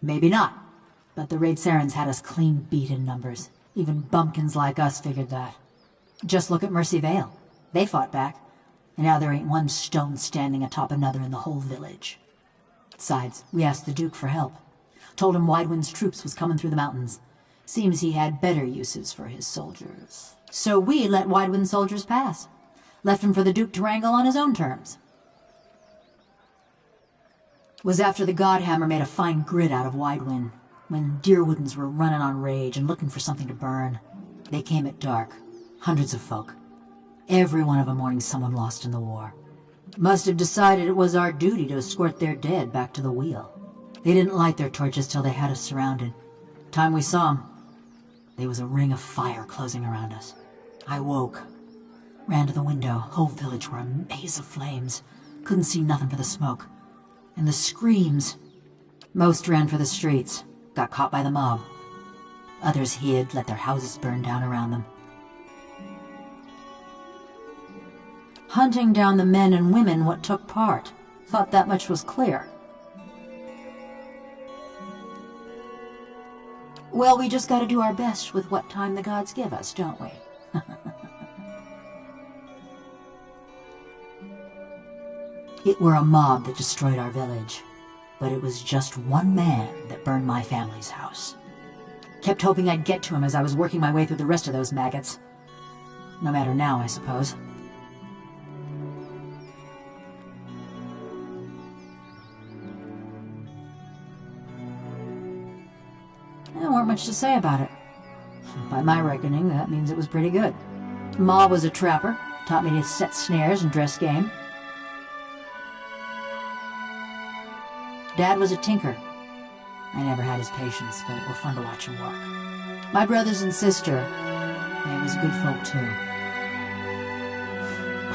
Maybe not, but the Raid Sarens had us clean beat in numbers. Even bumpkins like us figured that. Just look at Mercy Vale. They fought back, and now there ain't one stone standing atop another in the whole village. Besides, we asked the Duke for help. Told him Widewind's troops was coming through the mountains. Seems he had better uses for his soldiers. So we let Widewind's soldiers pass. Left him for the Duke to wrangle on his own terms. Was after the Godhammer made a fine grit out of Widewind, when Deerwoodens were running on rage and looking for something to burn. They came at dark. Hundreds of folk. Every one of 'em mourning someone lost in the war. Must have decided it was our duty to escort their dead back to the wheel. They didn't light their torches till they had us surrounded. Time we saw 'em, there was a ring of fire closing around us. I woke. Ran to the window. Whole village were a maze of flames. Couldn't see nothing for the smoke. And the screams. Most ran for the streets. Got caught by the mob. Others hid, let their houses burn down around them. Hunting down the men and women what took part. Thought that much was clear. Well, we just gotta do our best with what time the gods give us, don't we? It were a mob that destroyed our village, but it was just one man that burned my family's house. Kept hoping I'd get to him as I was working my way through the rest of those maggots. No matter now, I suppose. There weren't much to say about it. By my reckoning, that means it was pretty good. Ma was a trapper, taught me to set snares and dress game. Dad was a tinker. I never had his patience, but it was fun to watch him work. My brothers and sister, they was good folk too.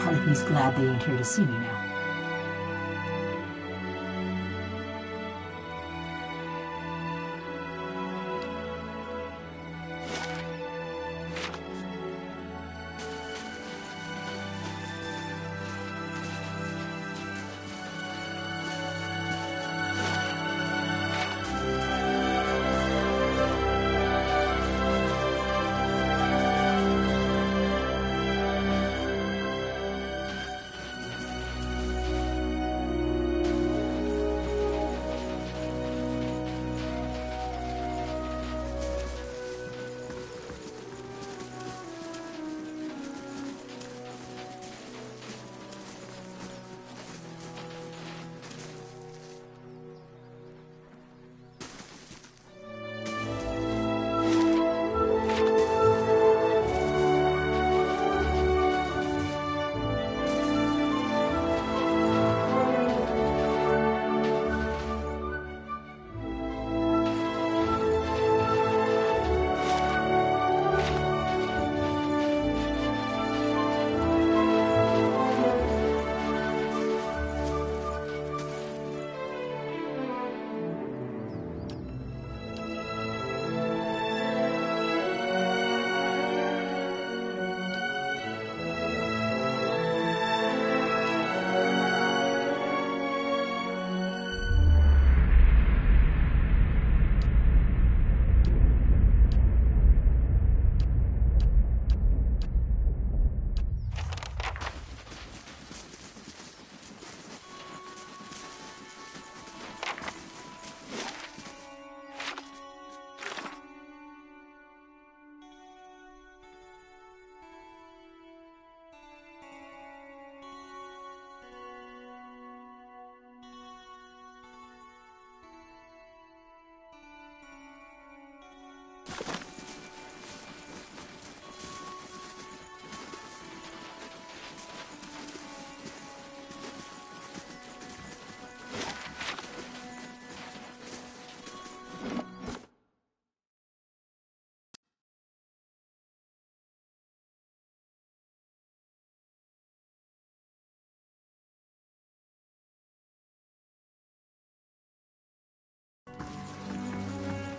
Part of me's glad they ain't here to see me now.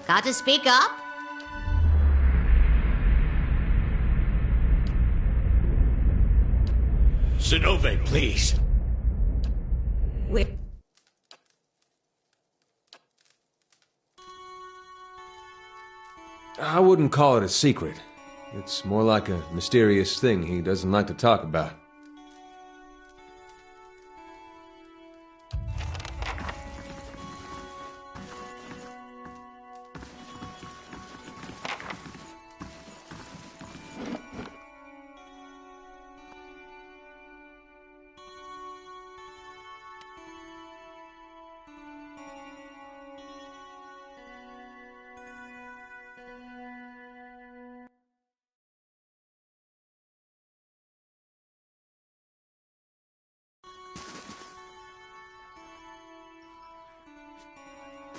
Got to speak up? Zenove, please. I wouldn't call it a secret. It's more like a mysterious thing he doesn't like to talk about.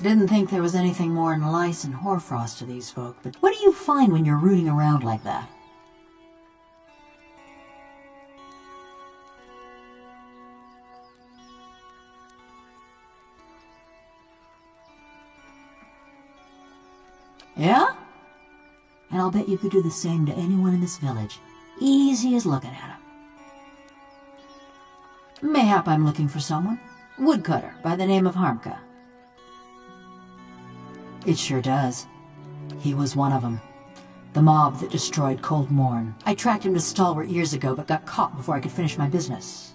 Didn't think there was anything more than lice and hoarfrost to these folk, but what do you find when you're rooting around like that? Yeah? And I'll bet you could do the same to anyone in this village. Easy as looking at 'em. Mayhap I'm looking for someone. Woodcutter by the name of Harmka. It sure does. He was one of them. The mob that destroyed Cold Morn. I tracked him to Stalwart years ago, but got caught before I could finish my business.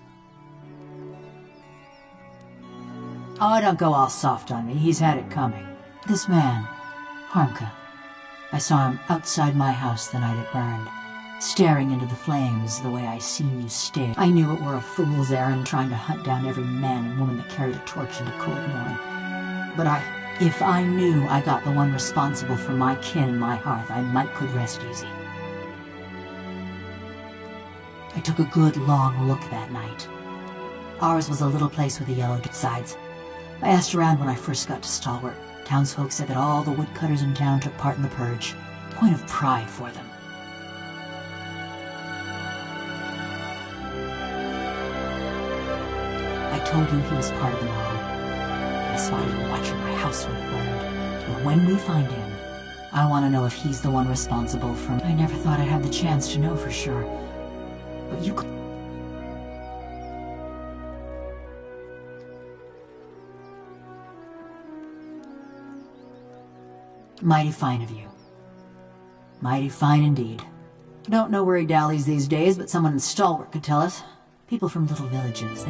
Oh, don't go all soft on me. He's had it coming. This man, Harmka, I saw him outside my house the night it burned, staring into the flames the way I seen you stare. I knew it were a fool's errand trying to hunt down every man and woman that carried a torch into Cold Morn. But if I knew I got the one responsible for my kin and my hearth, I might could rest easy. I took a good long look that night. Ours was a little place with a yellow sides. I asked around when I first got to Stalwart. Townsfolk said that all the woodcutters in town took part in the purge. Point of pride for them. I told you he was part of the mob. I spotted him watching my house when it burned. But when we find him, I want to know if he's the one responsible for... I never thought I'd have the chance to know for sure. But you could... Mighty fine of you. Mighty fine indeed. Don't know where he dallies these days, but someone in Stalwart could tell us. People from little villages,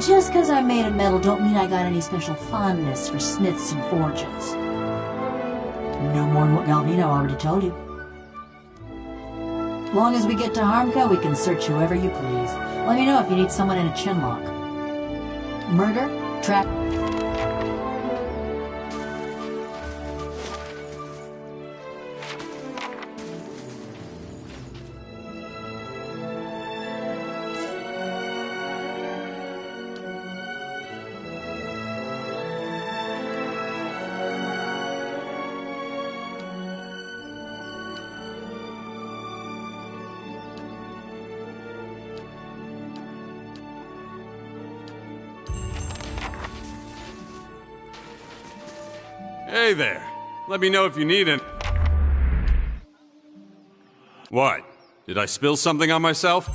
Just 'cause I'm made of metal don't mean I got any special fondness for smiths and forges. No more than what Galvino already told you. Long as we get to Harmka, we can search whoever you please. Let me know if you need someone in a chinlock. Murder? Trap? Hey there. Let me know if you need it. What? Did I spill something on myself?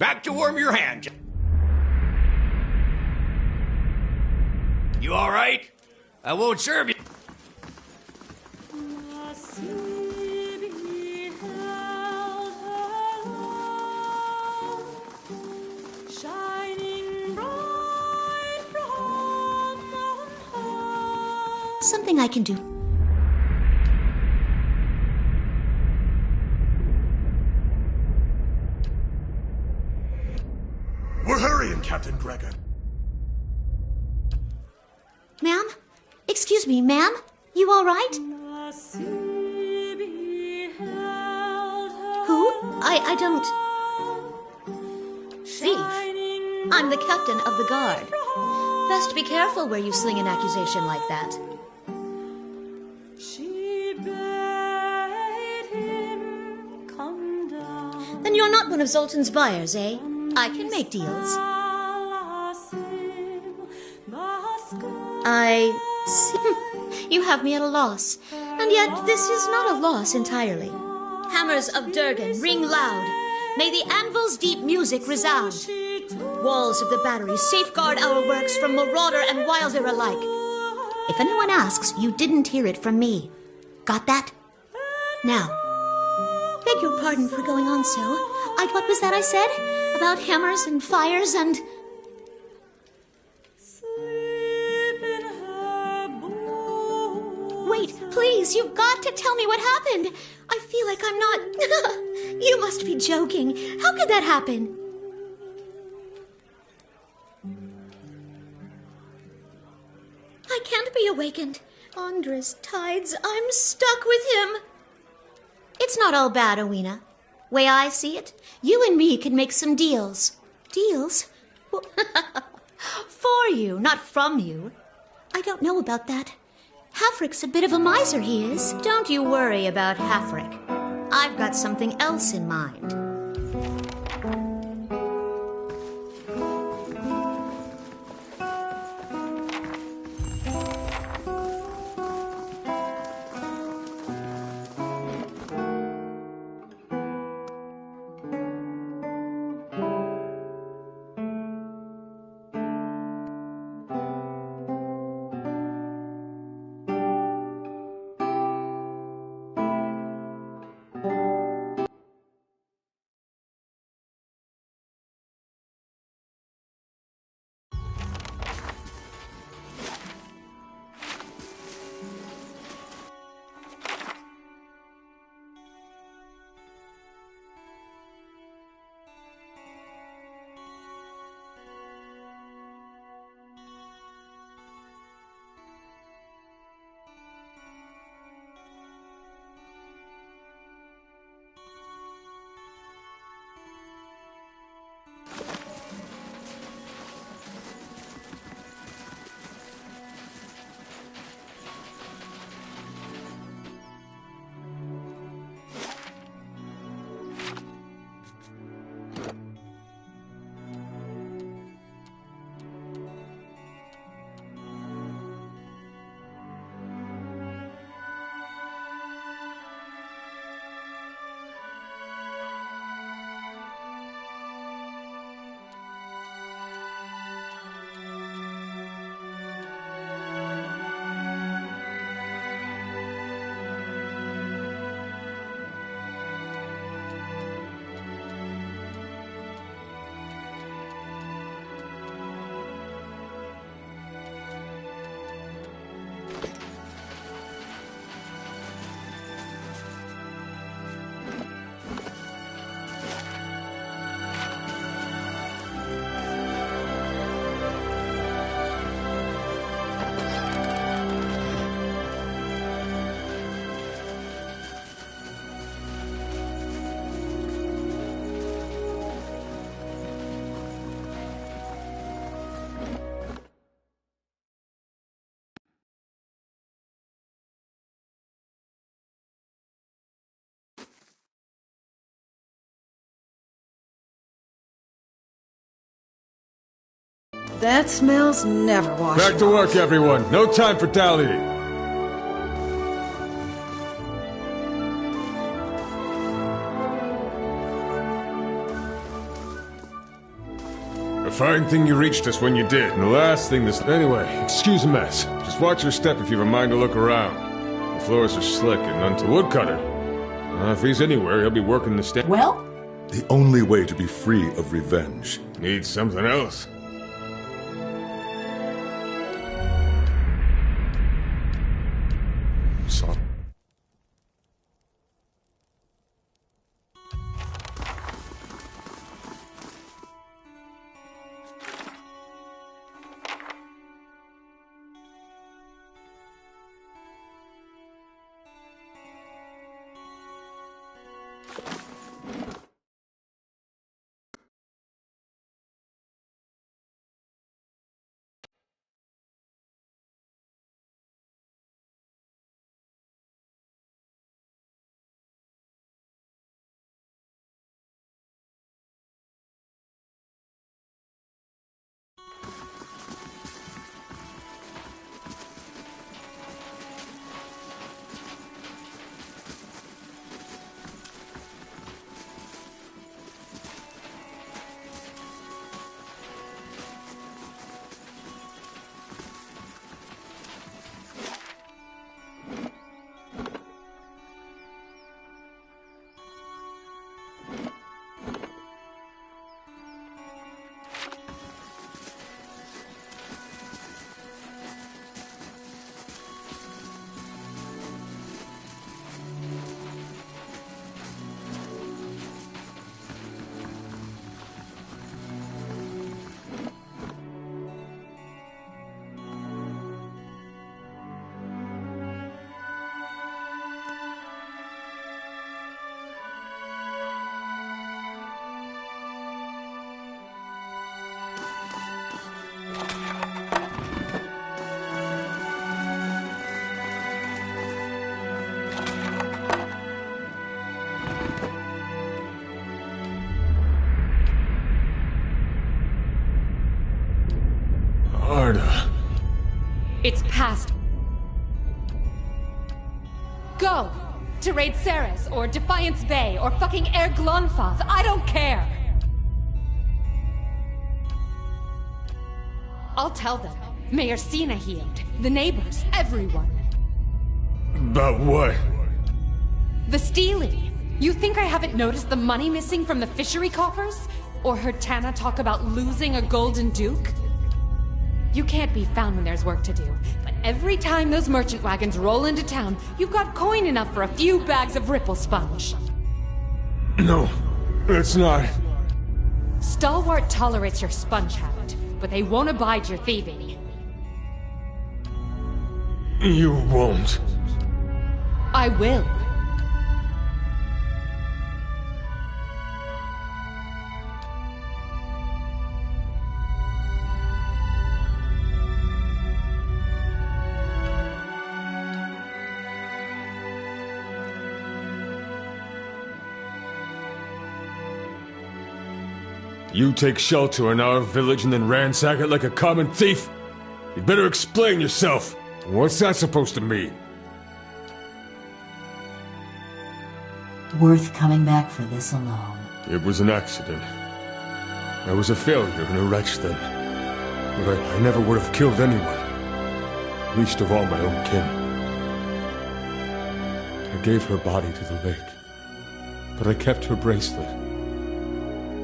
Back to warm your hands. You all right? I won't serve you. Something I can do. We're hurrying, Captain Gregor. Ma'am? Excuse me, ma'am? You all right? Who? I don't... Thief. I'm the captain of the guard. Best be careful where you sling an accusation like that. Then you're not one of Zoltan's buyers, eh? I can make deals. I see. You have me at a loss. And yet this is not a loss entirely. Hammers of Durgan, ring loud. May the anvil's deep music resound. Walls of the battery safeguard our works from marauder and wilder alike. If anyone asks, you didn't hear it from me. Got that? Now, beg your pardon for going on so. What was that I said? About hammers and fires and... Wait, please, you've got to tell me what happened. I feel like I'm not... You must be joking. How could that happen? I can't be awakened. Andres tides, I'm stuck with him. It's not all bad, Owena. Way I see it, you and me can make some deals. Deals? Well, for you, not from you. I don't know about that. Hafric's a bit of a miser, he is. Don't you worry about Hafric. I've got something else in mind. That smell's never washing Back to work, everyone. No time for dallying. fine thing you reached us when you did. And the last thing this... Anyway, excuse the mess. Just watch your step if you've a mind to look around. The floors are slick and unto woodcutter. If he's anywhere, he'll be working the stand. Well? The only way to be free of revenge. Need something else. So... It's past. Go! To raid Ceres, or Defiance Bay, or fucking Air Glonfoth. I don't care! I'll tell them. Mayor Sina healed. The neighbors. Everyone. About what? The stealing. You think I haven't noticed the money missing from the fishery coffers? Or heard Tana talk about losing a golden duke? You can't be found when there's work to do, but every time those merchant wagons roll into town, you've got coin enough for a few bags of ripple sponge. No, it's not. Stalwart tolerates your sponge habit, but they won't abide your thieving. You won't. I will. You take shelter in our village and then ransack it like a common thief? You'd better explain yourself. What's that supposed to mean? Worth coming back for this alone. It was an accident. I was a failure and a wretch then. But I never would have killed anyone. Least of all my own kin. I gave her body to the lake. But I kept her bracelet.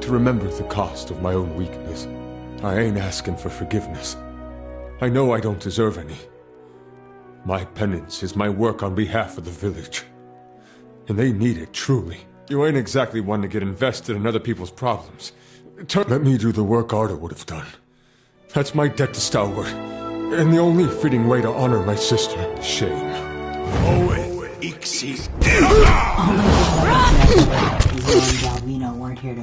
To remember the cost of my own weakness. I ain't asking for forgiveness. I know I don't deserve any. My penance is my work on behalf of the village. And they need it, truly. You ain't exactly one to get invested in other people's problems. Let me do the work Arda would have done. That's my debt to Stalwart. And the only fitting way to honor my sister. Shame. Ixi. Galvino weren't here to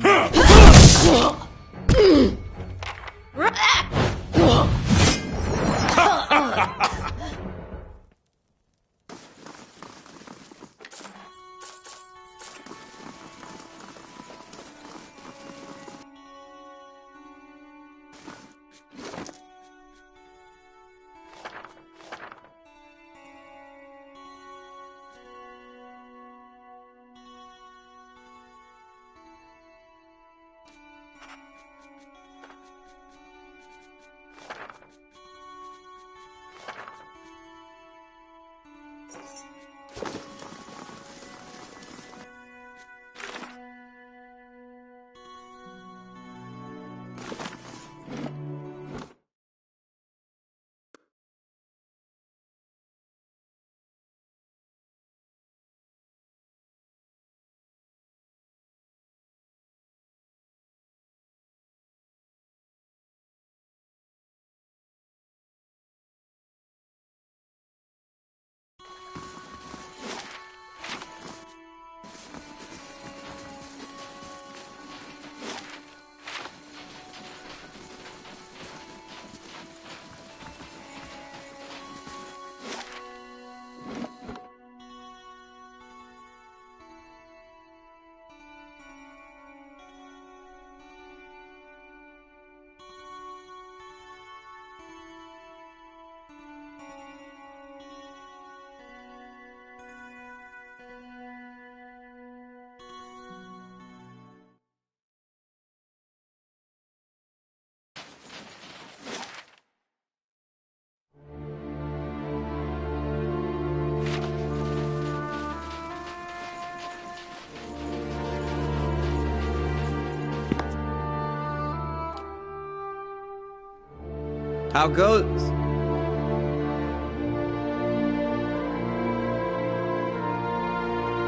How goes?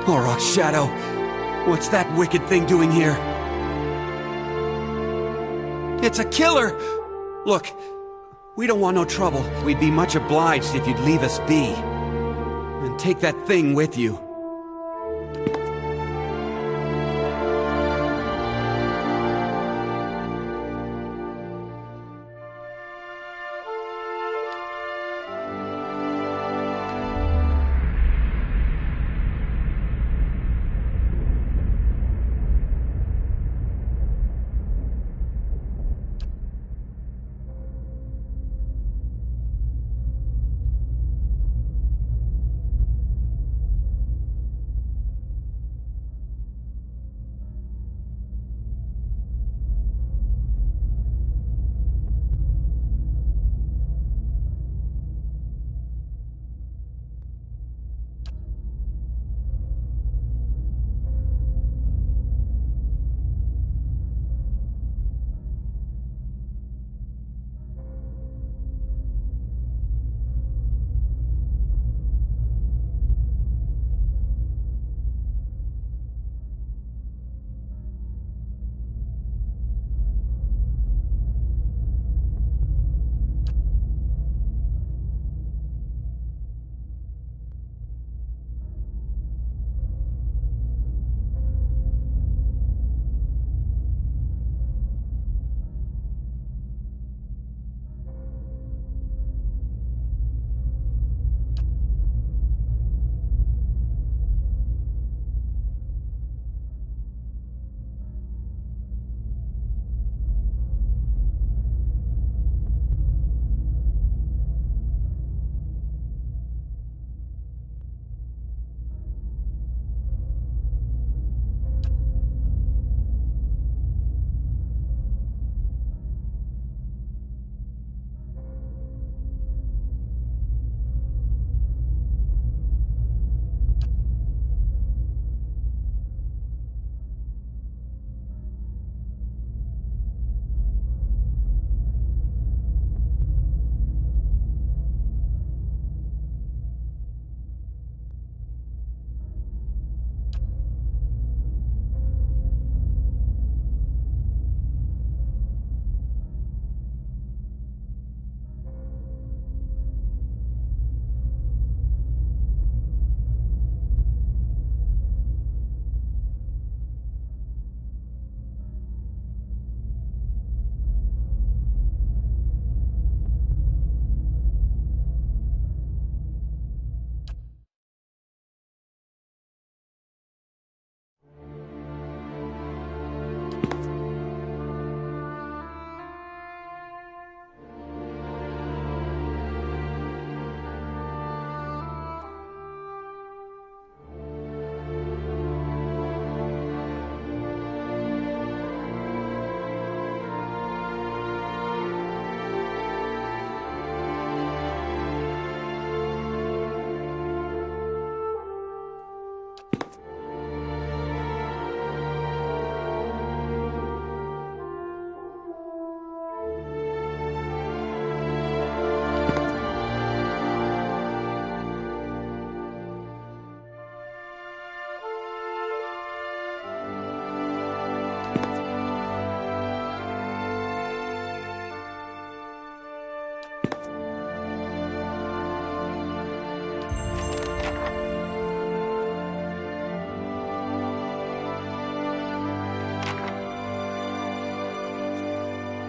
Auroch's shadow. What's that wicked thing doing here? It's a killer! Look, we don't want no trouble. We'd be much obliged if you'd leave us be. And take that thing with you.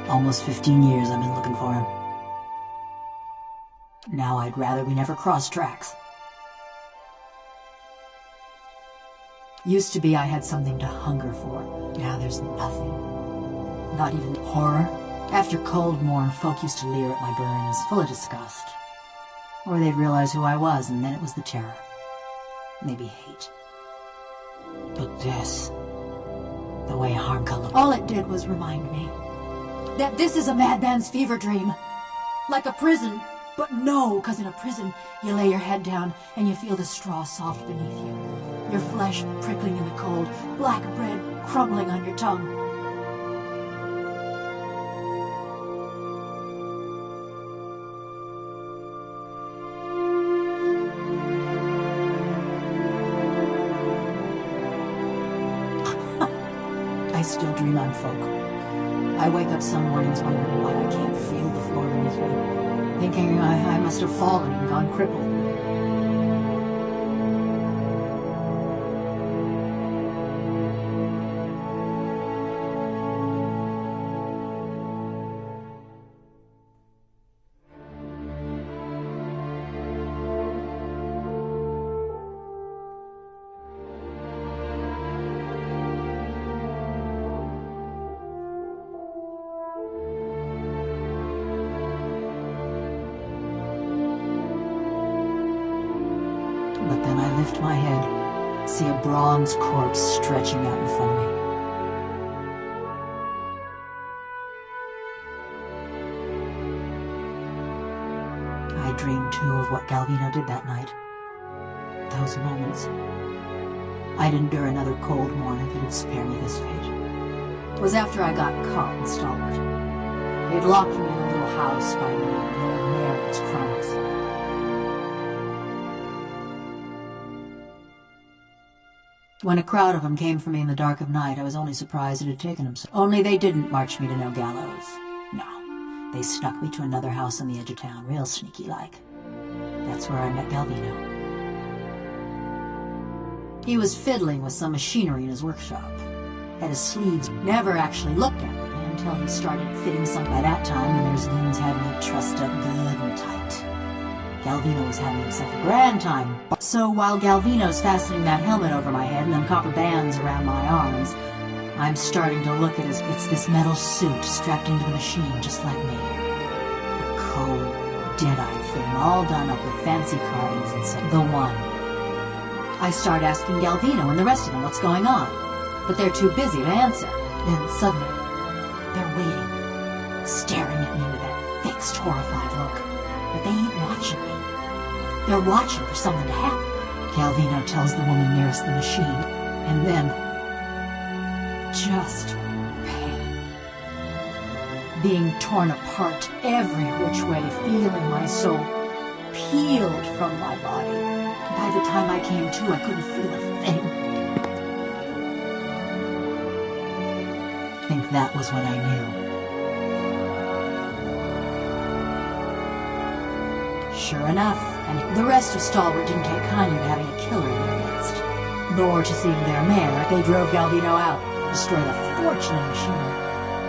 Almost 15 years I've been looking for him. Now I'd rather we never crossed tracks. Used to be I had something to hunger for. Now there's nothing. Not even horror. After Cold Morn, folk used to leer at my burns, full of disgust. Or they'd realize who I was, and then it was the terror. Maybe hate. But this... the way Harmka looked... all it did was remind me that this is a madman's fever dream. Like a prison. But no, because in a prison, you lay your head down and you feel the straw soft beneath you. Your flesh prickling in the cold, black bread crumbling on your tongue. I still dream I'm folk. I wake up some mornings wondering why I can't feel the floor beneath me, thinking I must have fallen and gone crippled. But then I lift my head, see a bronze corpse stretching out in front of me. I dreamed too of what Galvino did that night. Those moments. I'd endure another cold morning if he'd spare me this fate. It was after I got caught in Stalwart. They'd locked me in a little house by me and the old mare was Kronos. When a crowd of them came for me in the dark of night, I was only surprised it had taken them so. Only they didn't march me to no gallows. No, they snuck me to another house on the edge of town, real sneaky-like. That's where I met Galvino. He was fiddling with some machinery in his workshop. Had his sleeves, never actually looked at me until he started fitting something. By that time, the mare's goons had me trussed up good and tight. Galvino was having himself a grand time. So while Galvino's fastening that helmet over my head and them copper bands around my arms, I'm starting to look at it's this metal suit strapped into the machine just like me. A cold, dead-eyed thing, all done up with fancy carvings and such. The one. I start asking Galvino and the rest of them what's going on, but they're too busy to answer. Then suddenly, they're waiting, staring at me with that fixed, horrified look. But they ain't watching me. They're watching for something to happen. Galvino tells the woman nearest the machine, and then just pain. Being torn apart every which way, feeling my soul peeled from my body. By the time I came to, I couldn't feel a thing. I think that was when I knew. Sure enough, and the rest of Stalwart didn't take kindly to having a killer in their midst, nor to seeing their mare. They drove Galvino out, destroyed a fortune in machinery,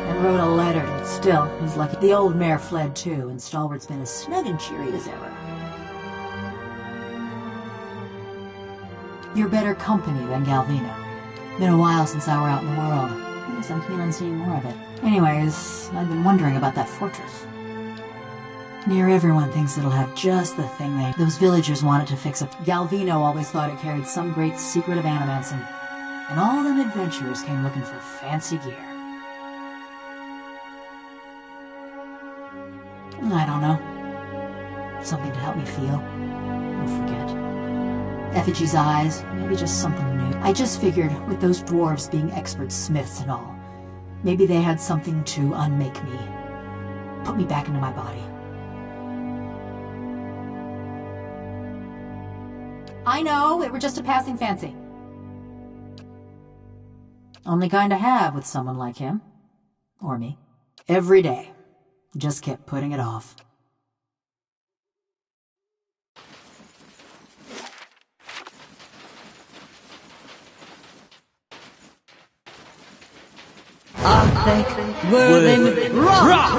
and wrote a letter to it. Still, he's lucky. The old mare fled too, and Stalwart's been as snug and cheery as ever. You're better company than Galvino. Been a while since I were out in the world. I guess I'm keen on seeing more of it. Anyways, I've been wondering about that fortress. Near everyone thinks it'll have just the thing those villagers wanted to fix up. Galvino always thought it carried some great secret of animancing, and all them adventurers came looking for fancy gear. I don't know. Something to help me feel or forget. Effigy's eyes, maybe just something new. I just figured, with those dwarves being expert smiths and all, maybe they had something to unmake me, put me back into my body. I know, it were just a passing fancy. Only kind of have with someone like him. Or me. Every day. Just kept putting it off. I think Worthing Rock!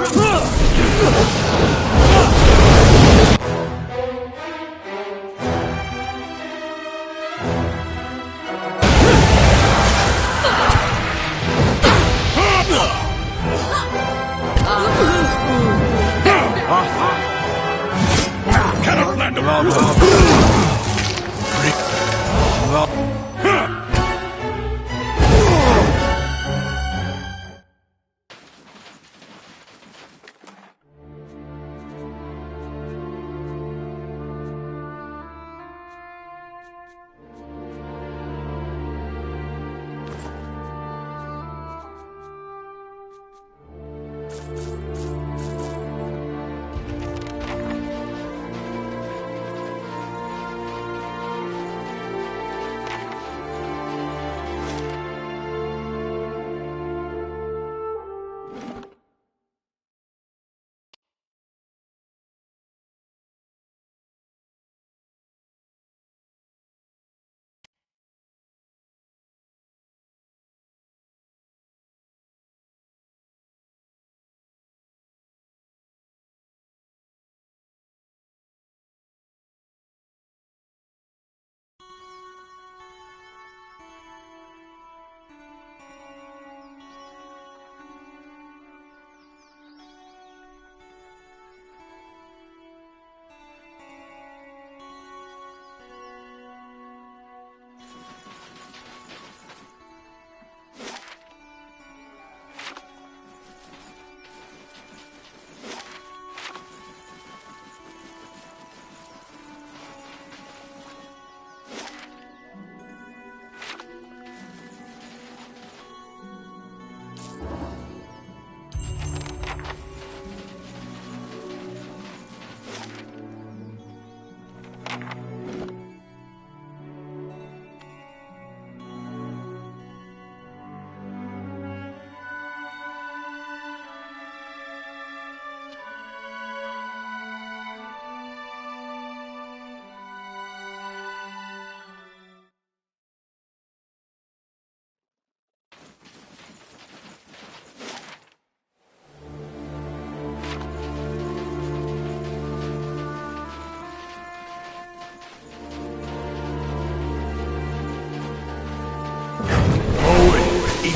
I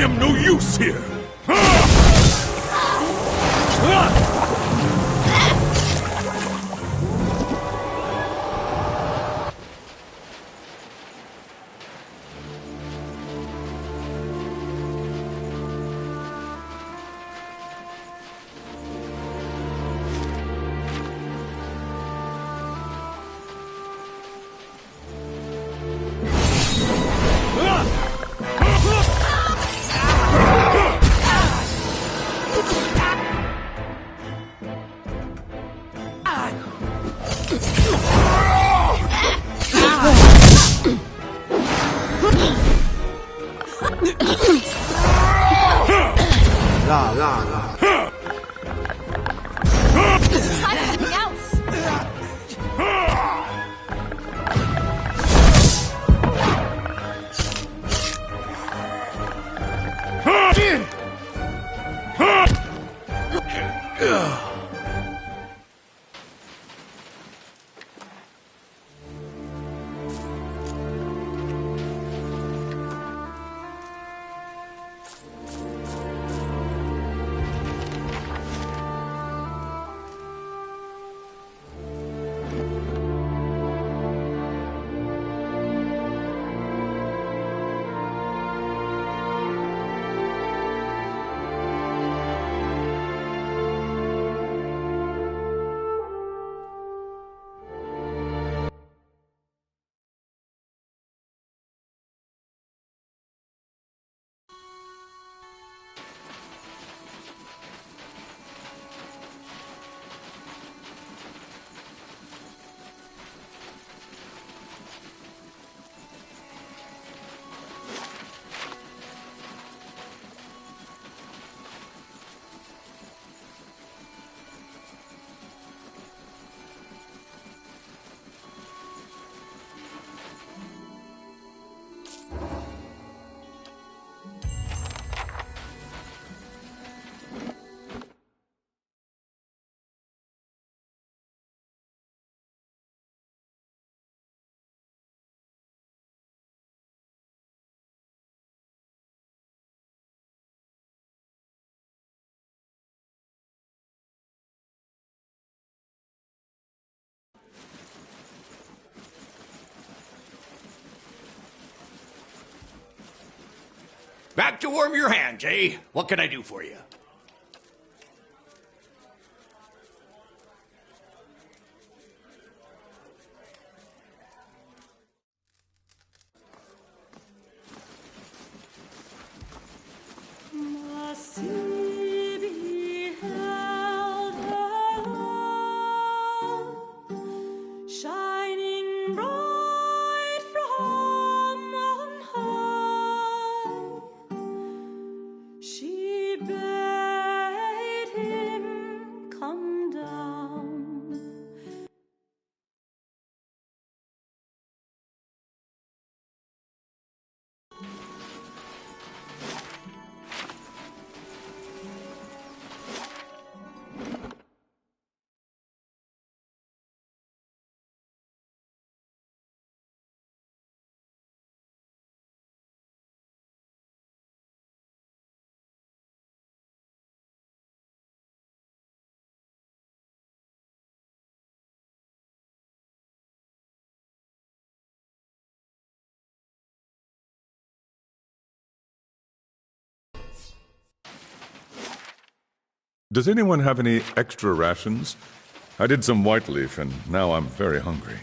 am no use here! Back to warm your hands, eh? What can I do for you? Does anyone have any extra rations? I did some white leaf, and now I'm very hungry.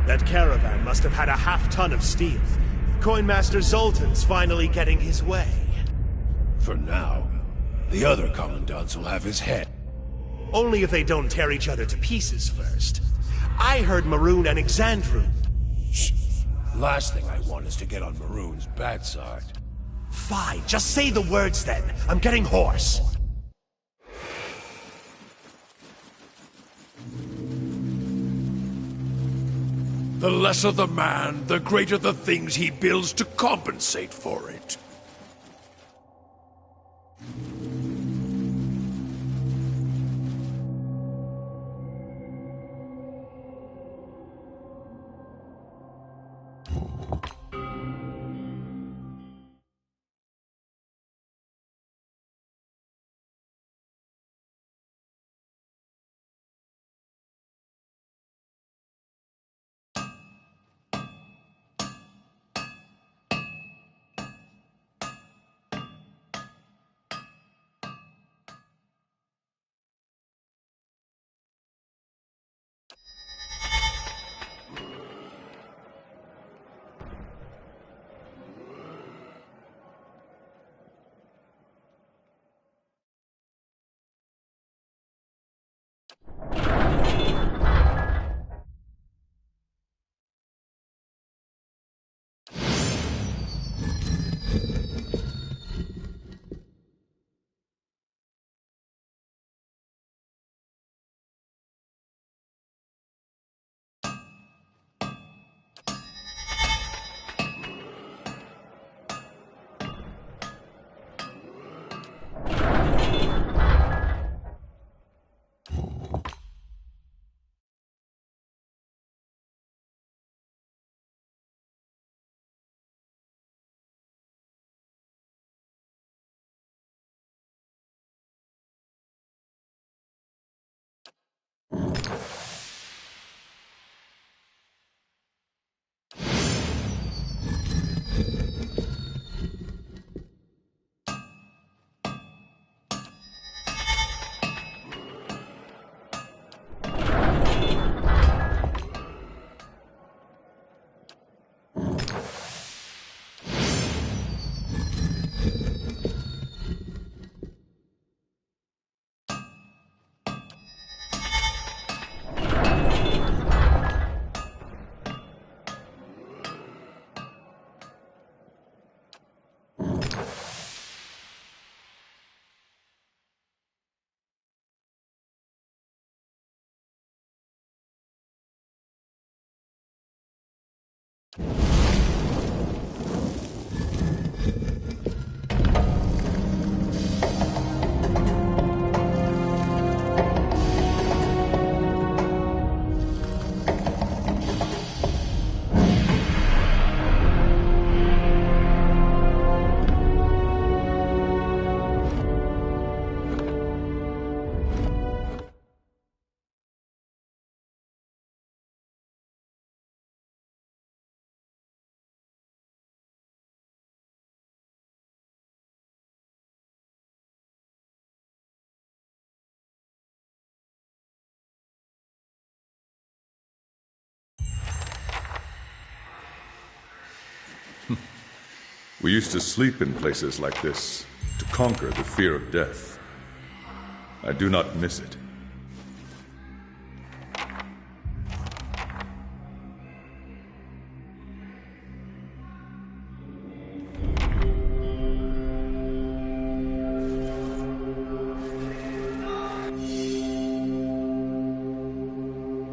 That caravan must have had a half-ton of steel. Coinmaster Zoltan's finally getting his way. For now. The other commandants will have his head. Only if they don't tear each other to pieces first. I heard Maroon and Exandru. Shh. Last thing I want is to get on Maroon's bad side. Fine, just say the words then. I'm getting hoarse. The lesser the man, the greater the things he builds to compensate for it. We used to sleep in places like this to conquer the fear of death. I do not miss it.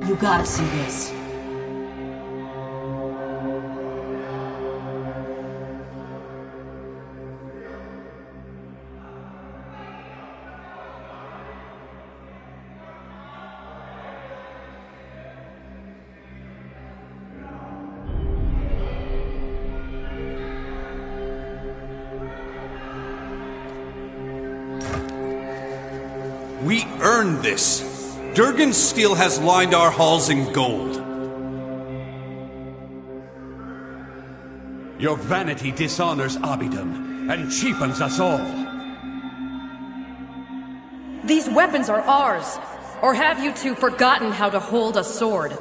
You gotta see this. We earned this. Durgan's steel has lined our halls in gold. Your vanity dishonors Abidon and cheapens us all. These weapons are ours. Or have you two forgotten how to hold a sword?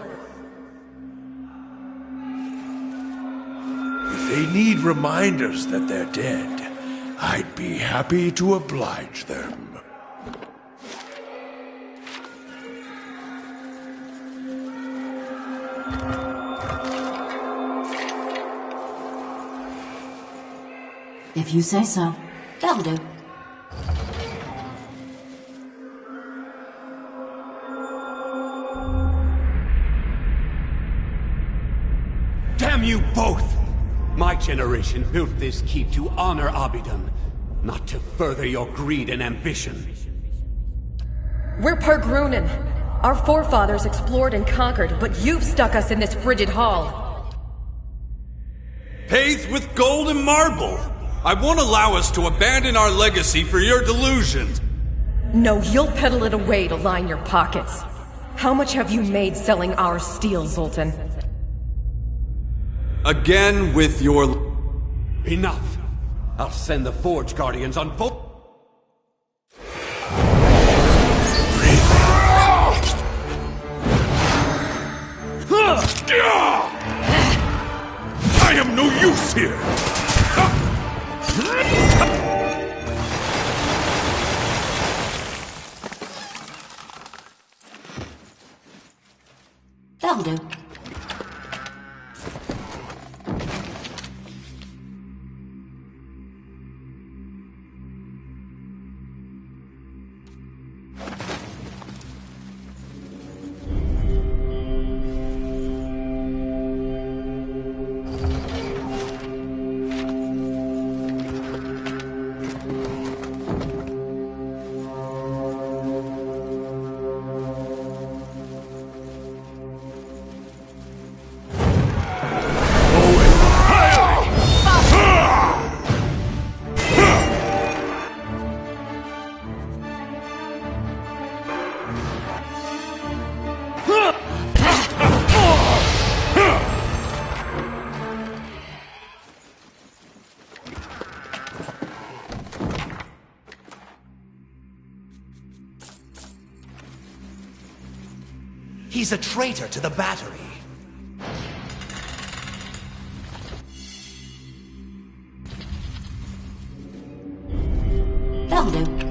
they need reminders that they're dead, I'd be happy to oblige them. If you say so, that'll do. Damn you both! My generation built this keep to honor Abidan, not to further your greed and ambition. We're Pargrunin. Our forefathers explored and conquered, but you've stuck us in this frigid hall. Paved with gold and marble! I won't allow us to abandon our legacy for your delusions! No, you'll peddle it away to line your pockets. How much have you made selling our steel, Zoltan? Again with your... Enough! I'll send the Forge Guardians on both... I am no use here! That'll do. He's a traitor to the battery. That'll do.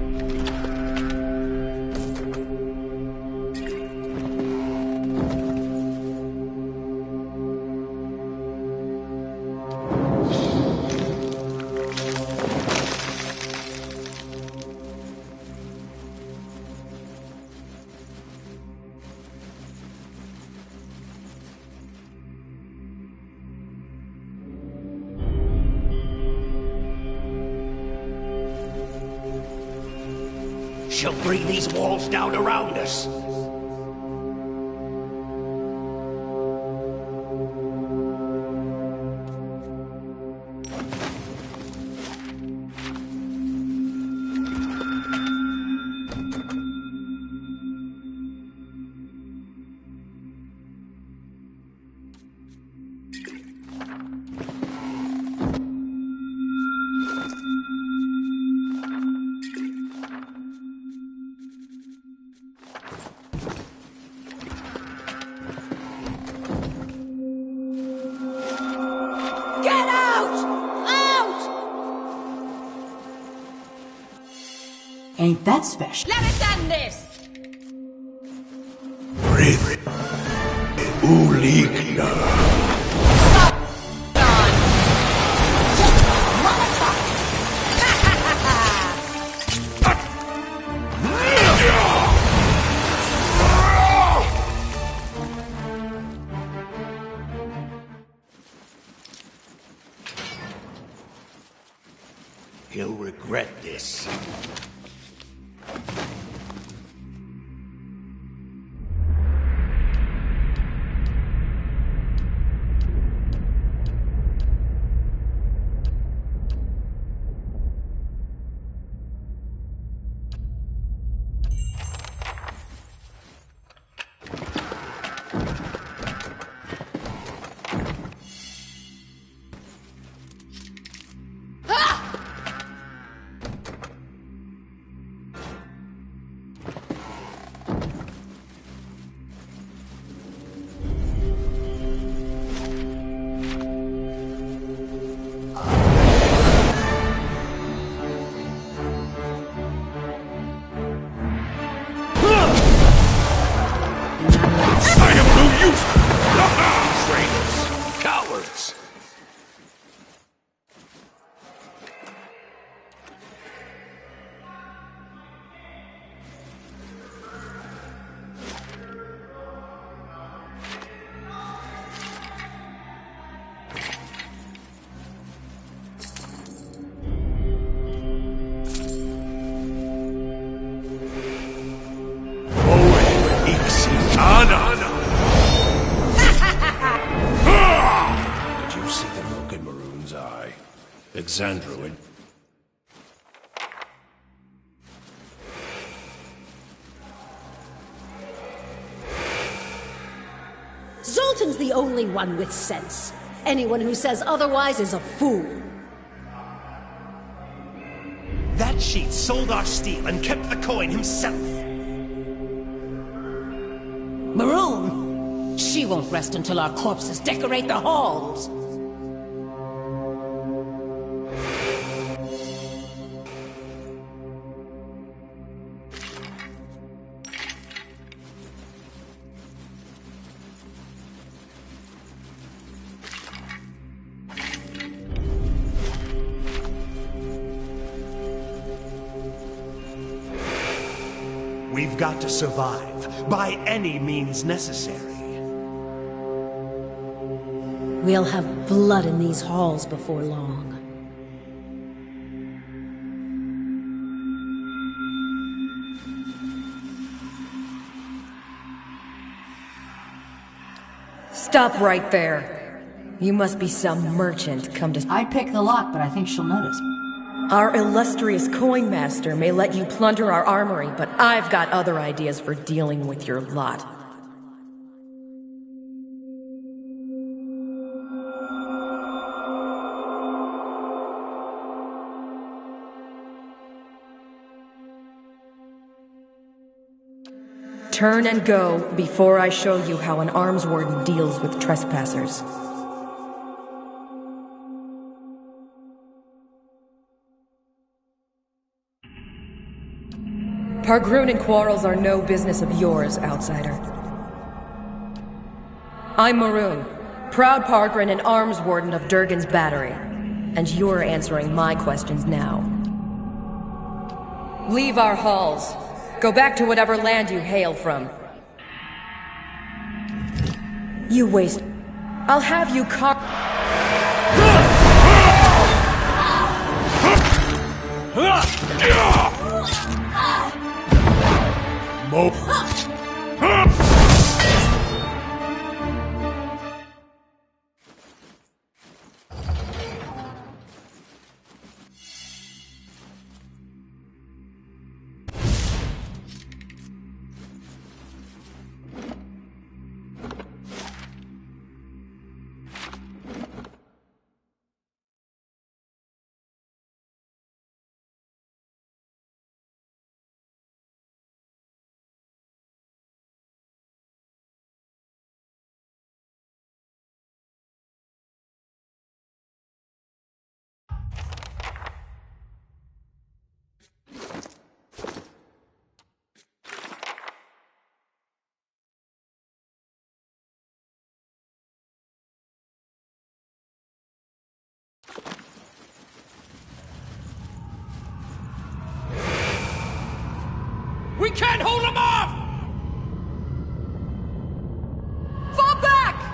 She'll bring these walls down around us. Ain't that special? Let us end this! Uligna. He'll regret this. Exandra. Zoltan's the only one with sense. Anyone who says otherwise is a fool. That sheet sold our steel and kept the coin himself. Maroon? She won't rest until our corpses decorate the halls. We've got to survive, by any means necessary. We'll have blood in these halls before long. Stop right there. You must be some merchant come to... I'd pick the lock, but I think she'll notice. Our illustrious coin master may let you plunder our armory, but I've got other ideas for dealing with your lot. Turn and go before I show you how an arms warden deals with trespassers. Pargrunin quarrels are no business of yours, outsider. I'm Maroon, proud Pargrin and arms warden of Durgan's battery, and you're answering my questions now. Leave our halls. Go back to whatever land you hail from. You waste... I'll have you We can't hold him off! Fall back!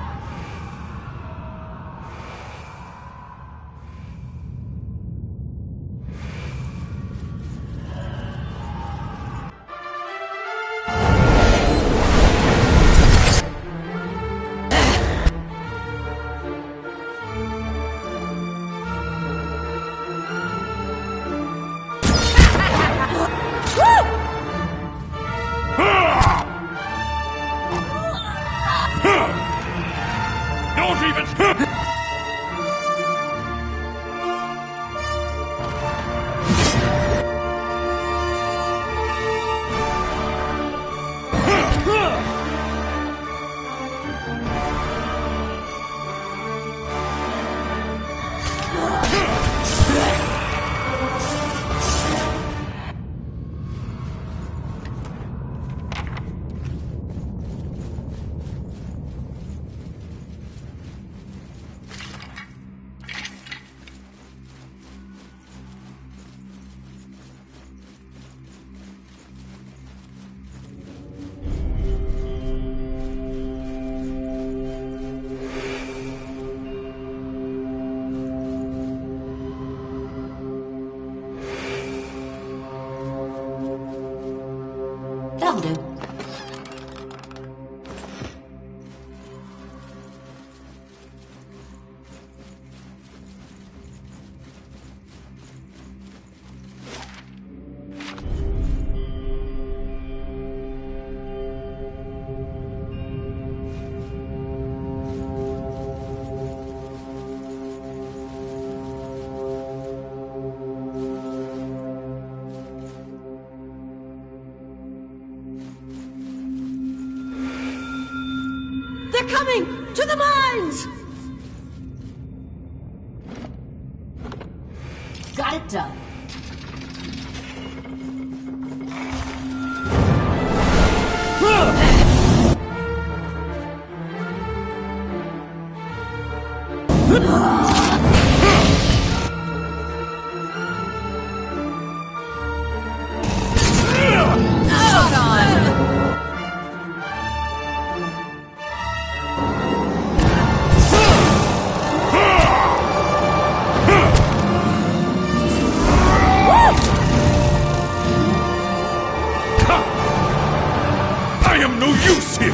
They're coming! To the mines! Got it done. I am no use here!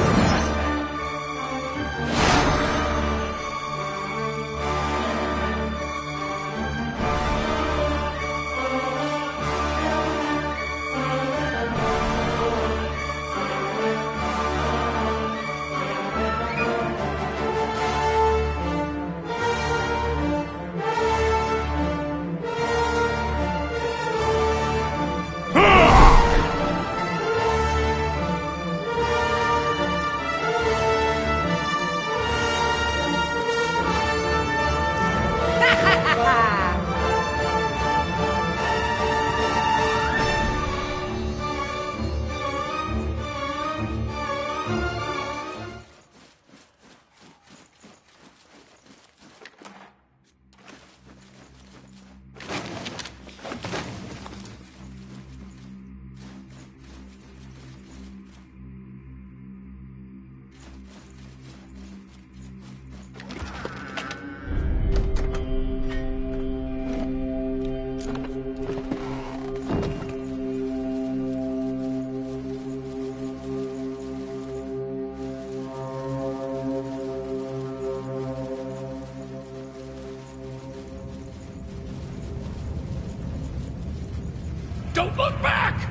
Don't look back!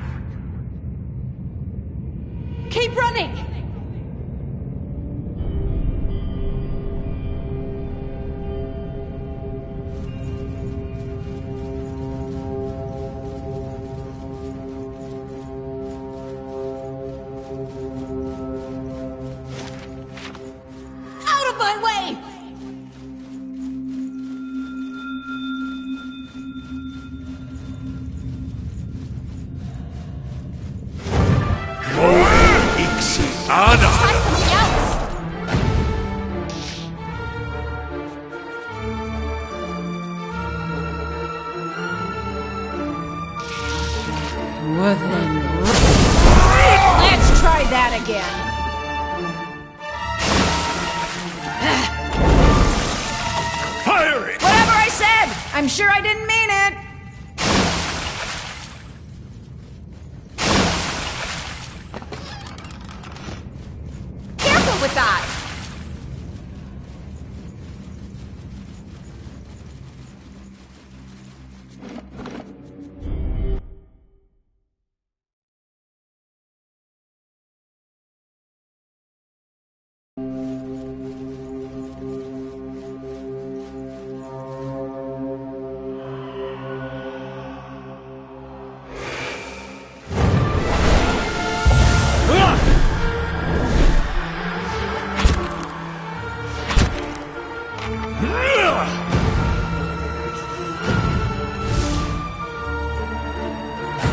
Keep running! Out of my way! Try something else! Well then... Let's try that again! Fire it! Whatever I said! I'm sure I didn't mean it! With that!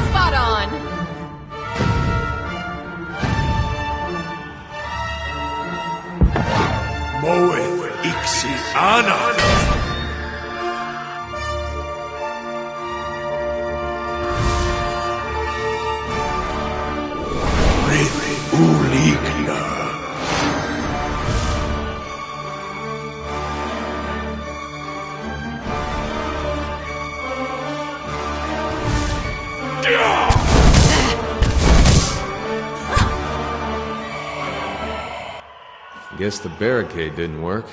Spot on! Moeth ixi ana! Rith uligna! Guess the barricade didn't work.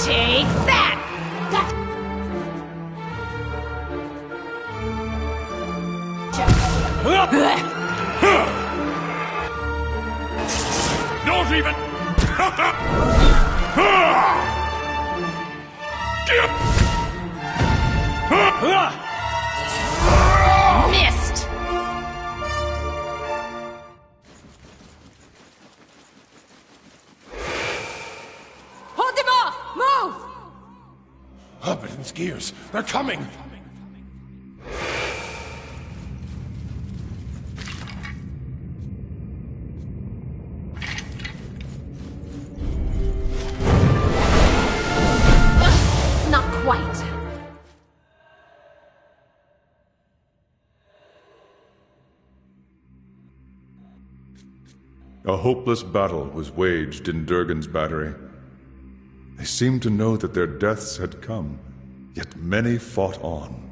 Take that! Check. even... Missed! Hold them off! Move! Abaddon's gears. They're coming. Not quite. A hopeless battle was waged in Durgan's battery. They seemed to know that their deaths had come, yet many fought on.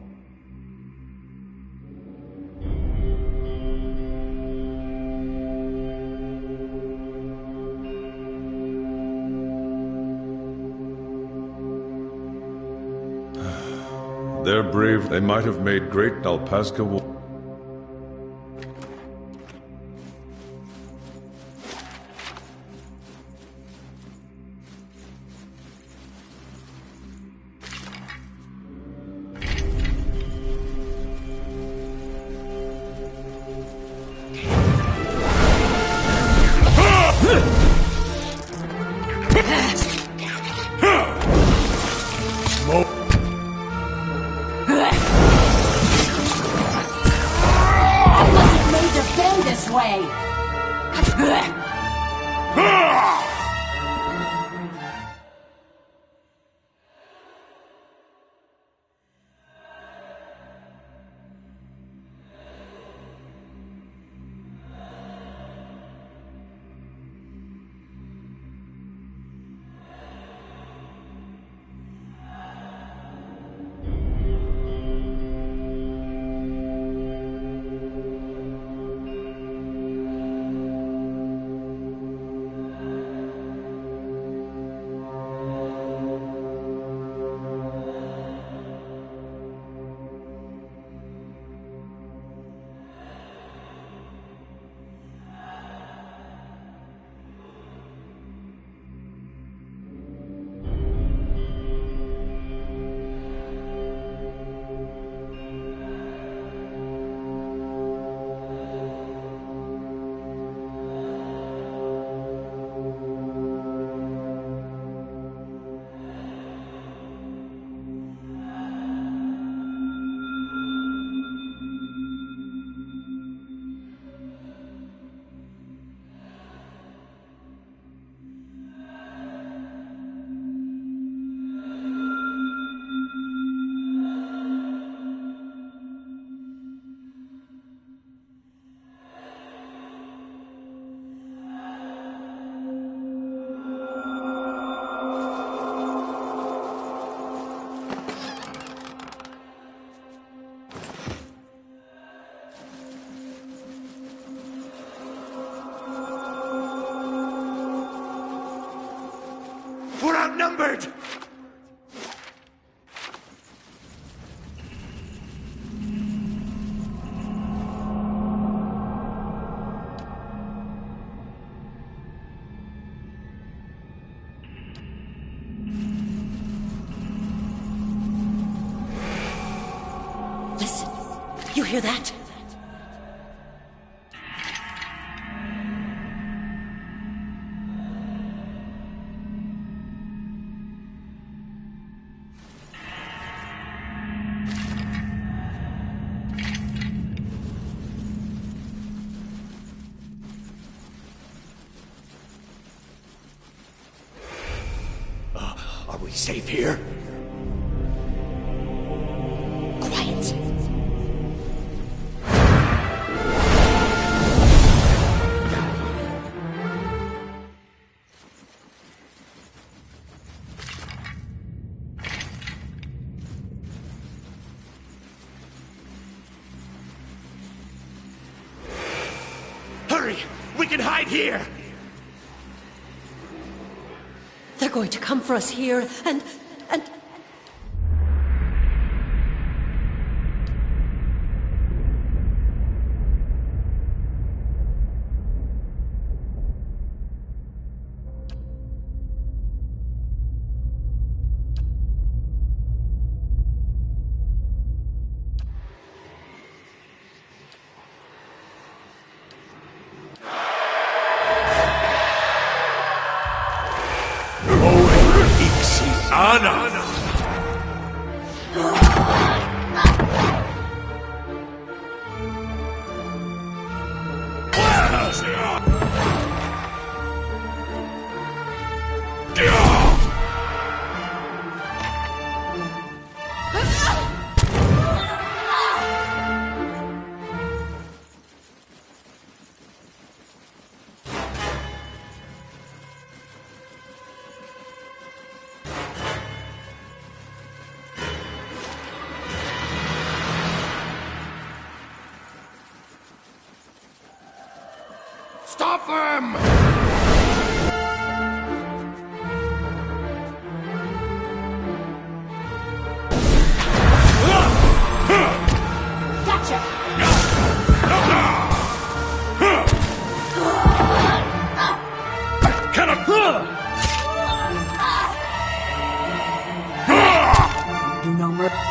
Their brave, they might have made great Alpazka war. We're outnumbered! Listen, you hear that? Are we safe here? Quiet. Hurry! We can hide here! They're going to come for us here, and... Stop them! Gotcha! Do no murder.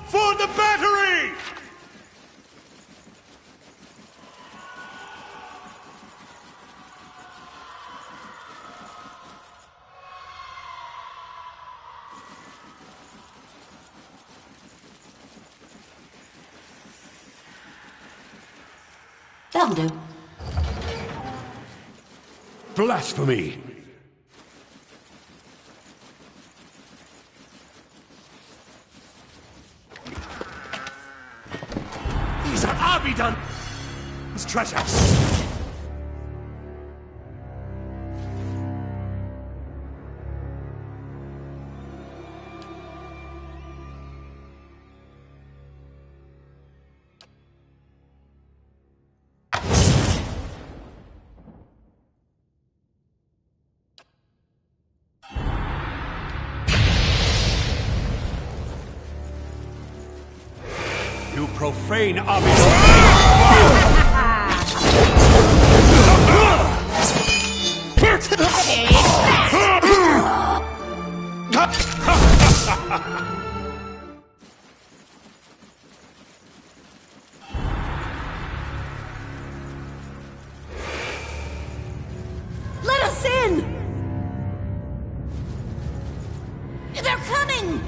For the battery! That'll do. Blasphemy! These are Abidon! His treasures! You profane Abidon! Let us in! They're coming!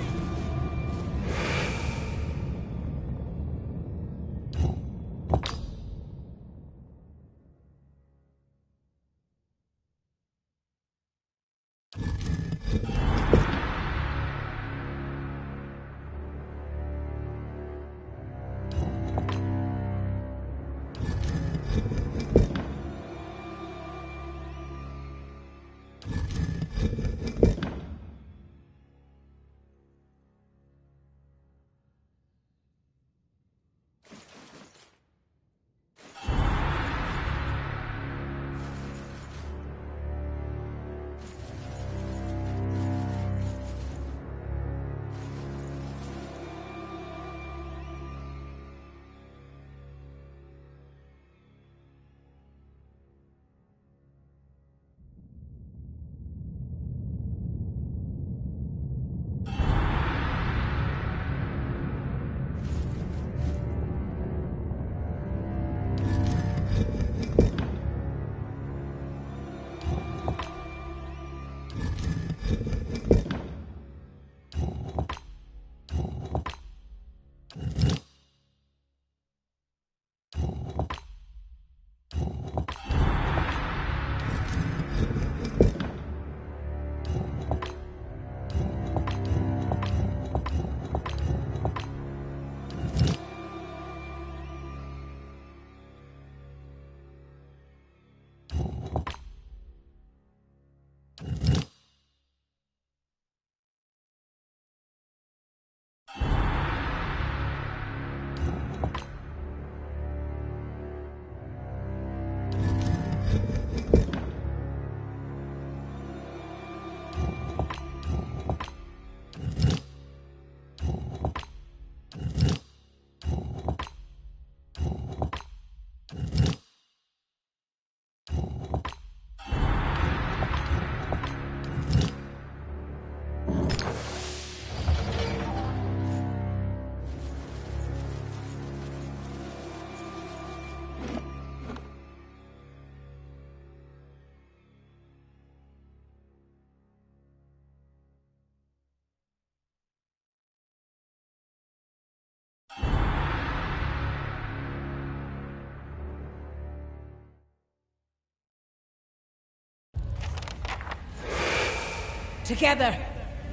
Together.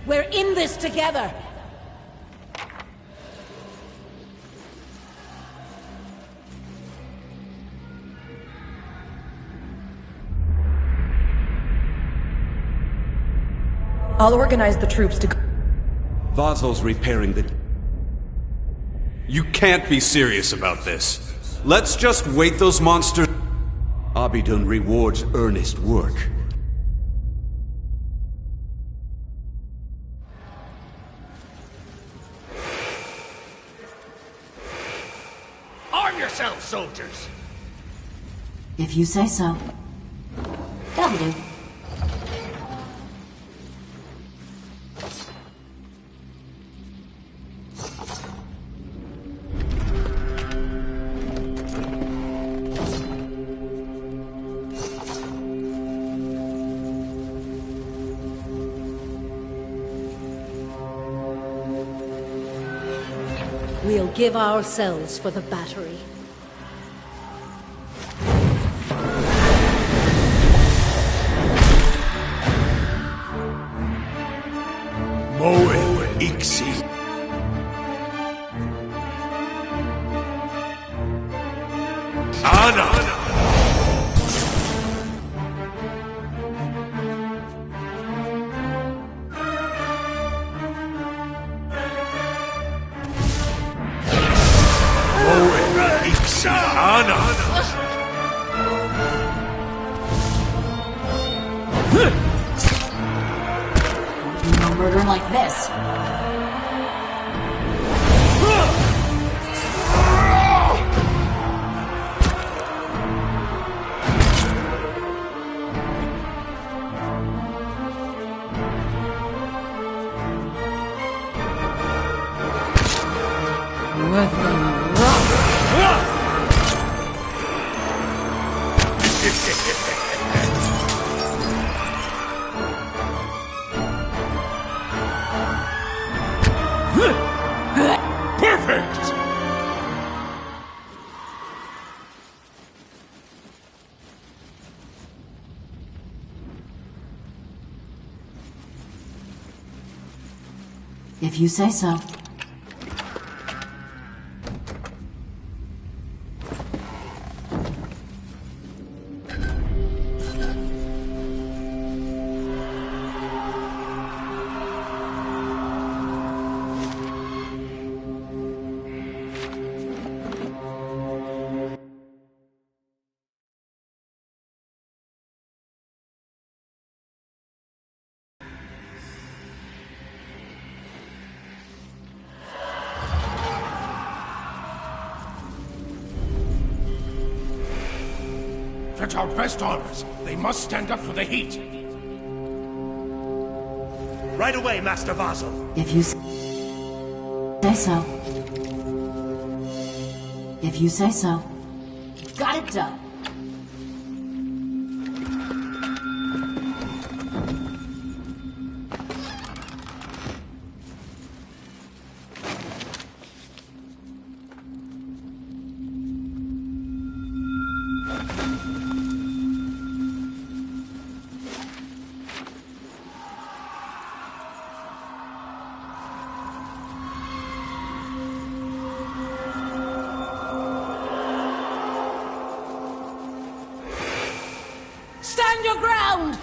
We're in this together. I'll organize the troops to go. Vazel's repairing the... You can't be serious about this. Let's just wait those monsters... Abidun rewards earnest work. Arm yourselves, soldiers! If you say so. That'll do. We'll give ourselves for the battery. Moe Ixi. Ana. No murder like this. Perfect! If you say so. Fetch our best armors. They must stand up for the heat. Right away, Master Vazel. If you say so. If you say so. Got it done. Stand your ground!